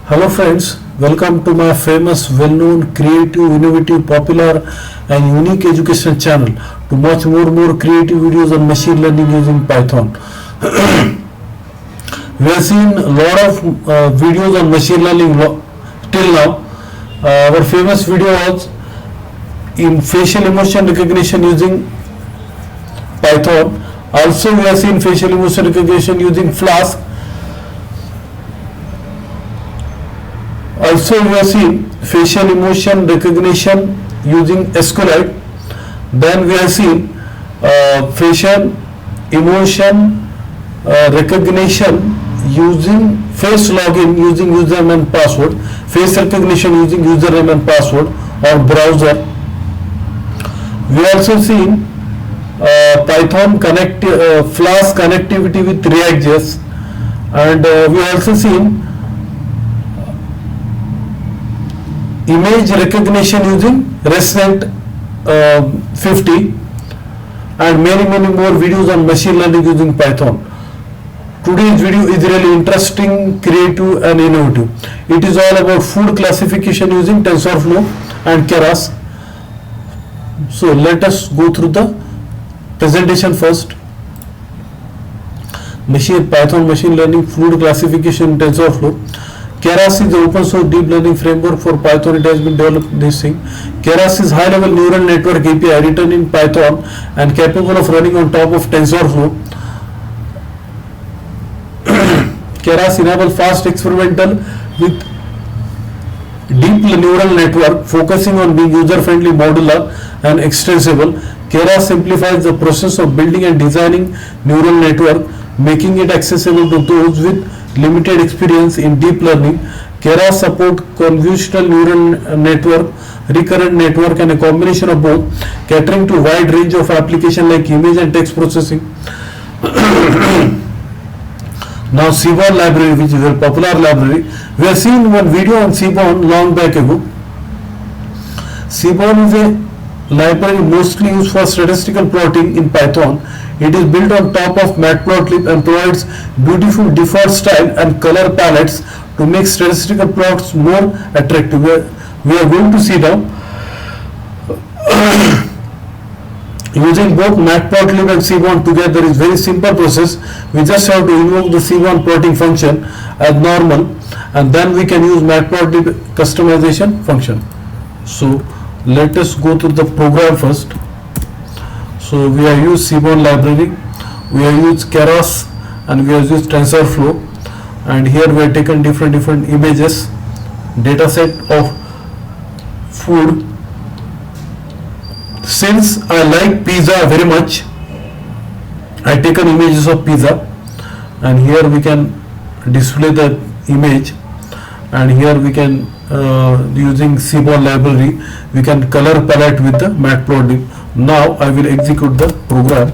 Hello friends, welcome to my famous, well-known, creative, innovative, popular and unique education channel to watch more creative videos on machine learning using Python. We have seen a lot of videos on machine learning till now. Our famous video was in facial emotion recognition using Python. Also we have seen facial emotion recognition using Flask. Also we have seen facial emotion recognition using SQLite. Then we have seen facial emotion recognition using face login using username and password, face recognition using username and password or browser. We also seen Python Flask connectivity with React.js, and we also seen image recognition using ResNet 50 and many more videos on machine learning using Python. Today's video is really interesting, creative and innovative. It is all about food classification using TensorFlow and Keras. So let us go through the presentation first. Python machine learning food classification in TensorFlow. Keras is the open source deep learning framework for Python. It has been developed this thing. Keras is high level neural network API written in Python and capable of running on top of TensorFlow. Keras enables fast experimental with deep neural network focusing on being user friendly, modular and extensible. Keras simplifies the process of building and designing neural network, making it accessible to those with limited experience in deep learning. Keras support convolutional neural network, recurrent network and a combination of both, catering to a wide range of applications like image and text processing. Now Seaborn library, which is a popular library. We have seen one video on Seaborn long back ago. Seaborn is a library mostly used for statistical plotting in Python. It is built on top of Matplotlib and provides beautiful default style and color palettes to make statistical plots more attractive. We are going to see now. Using both Matplotlib and Seaborn together is very simple process. We just have to invoke the Seaborn plotting function as normal, and then we can use Matplotlib customization function. So let us go to the program first. So we have used Seaborn library, we have used Keras and we have used TensorFlow, and here we have taken different images, data set of food. Since I like pizza very much, I taken images of pizza, and here we can display the image, and here we can using Seaborn library we can color palette with the Matplotlib. Now I will execute the program.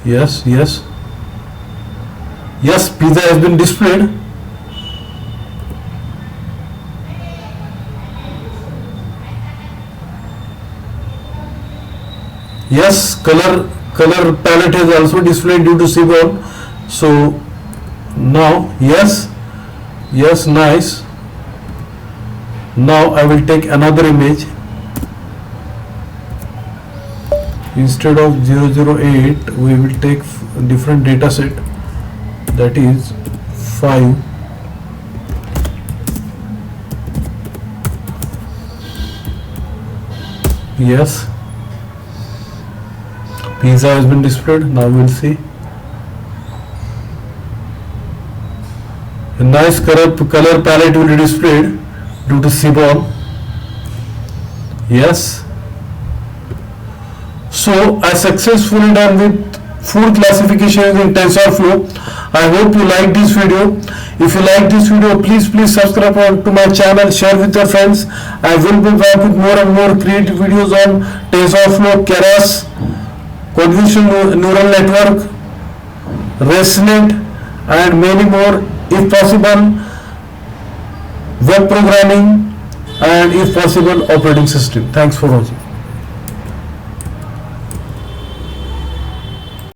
Yes, pizza has been displayed. Yes, color palette is also displayed due to Seaborn. So now yes, nice. Now I will take another image. Instead of 008 we will take different data set, that is 5. Yes, pizza has been displayed. Now we will see a nice color palette will be displayed due to Seaborn. Yes. So I successfully done with food classification using TensorFlow. I hope you like this video. If you like this video, please subscribe to my channel, share with your friends. I will be back with more and more creative videos on TensorFlow, Keras, convolutional neural network, ResNet and many more, if possible web programming and if possible operating system. Thanks for watching.